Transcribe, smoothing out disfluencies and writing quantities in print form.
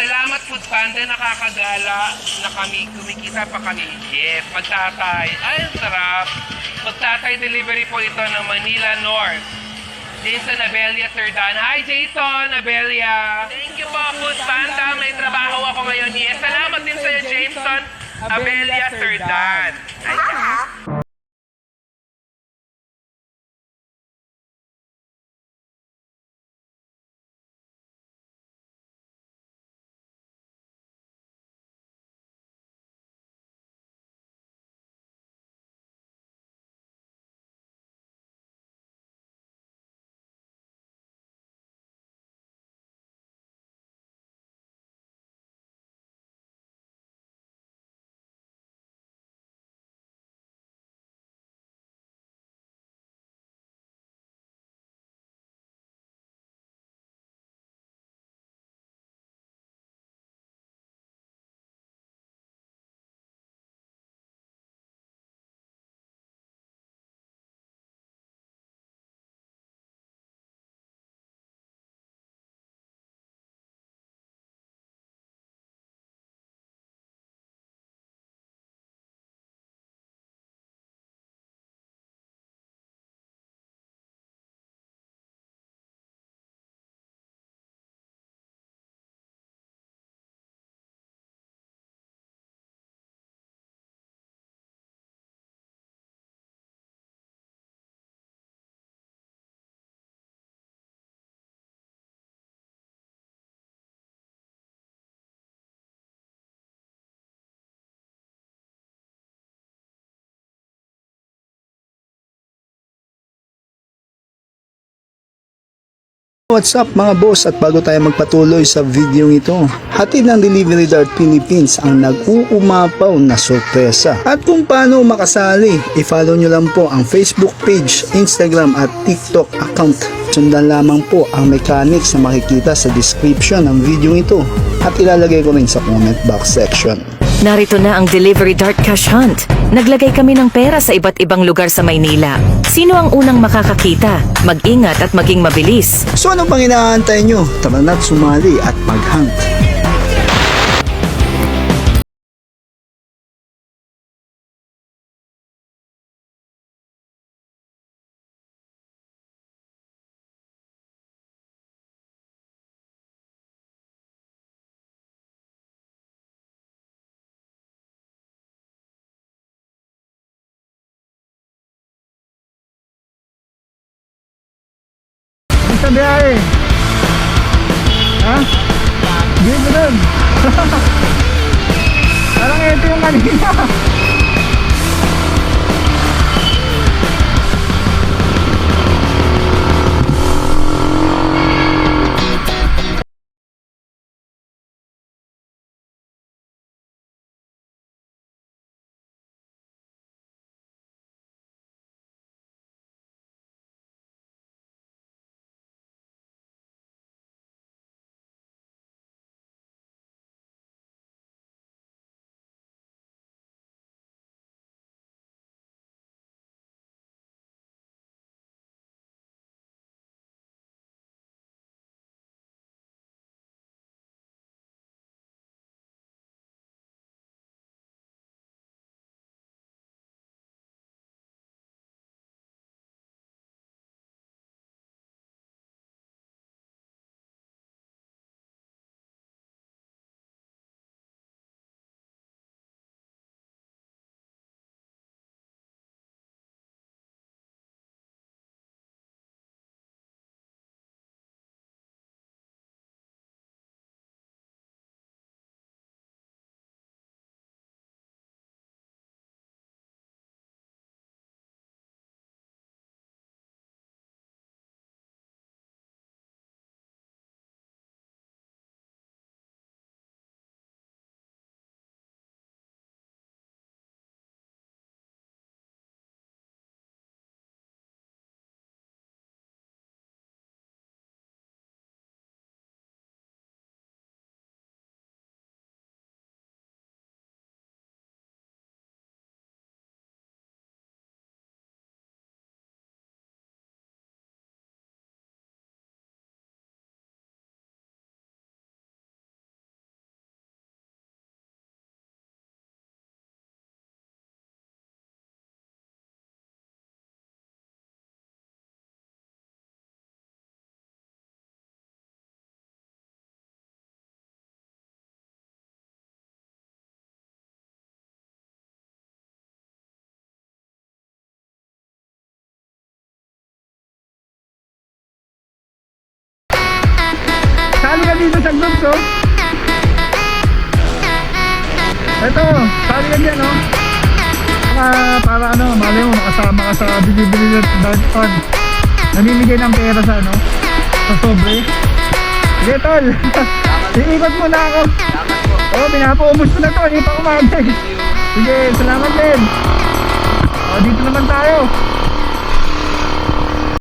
Salamat Food Panda, nakakagala na kami, kumikita pa kami. Yes, Pagtatay. Ay, ang sarap. Pagtatay delivery po ito ng Manila North. Jason Abelia Serdan. Hi Jason Abelia. Thank you po Food Panda. May trabaho ako ngayon. Yes, salamat din sa'yo Jason Abelia Serdan. Ay, What's up mga boss, at bago tayo magpatuloy sa video ito, hatid ng Delivery Dart Philippines ang nag-uumapaw na sorpresa. At kung paano makasali, i-follow nyo lang po ang Facebook page, Instagram at TikTok account. Sundan lamang po ang mechanics na makikita sa description ng video ito at ilalagay ko rin sa comment box section. Narito na ang Delivery Dart Cash Hunt. Naglagay kami ng pera sa iba't ibang lugar sa Maynila. Sino ang unang makakakita? Mag-ingat at maging mabilis. So ano pang inaantay nyo? Tara na't sumali at mag-hunt. Sa biyahe. Ha? Dito dun. Parang ito yung kanina. dito sa groups, oh. Ito, sabi yan yan, oh. Para ano, malay mo, makasama ka sa Delivery Dart Fund. Namimigay ng pera sa ano, sa sobre. Sige, tol. Iikot muna ako. Oh, pinapaumos ko na to, hindi pa kumain. Sige, salamat din. Oh, dito naman tayo.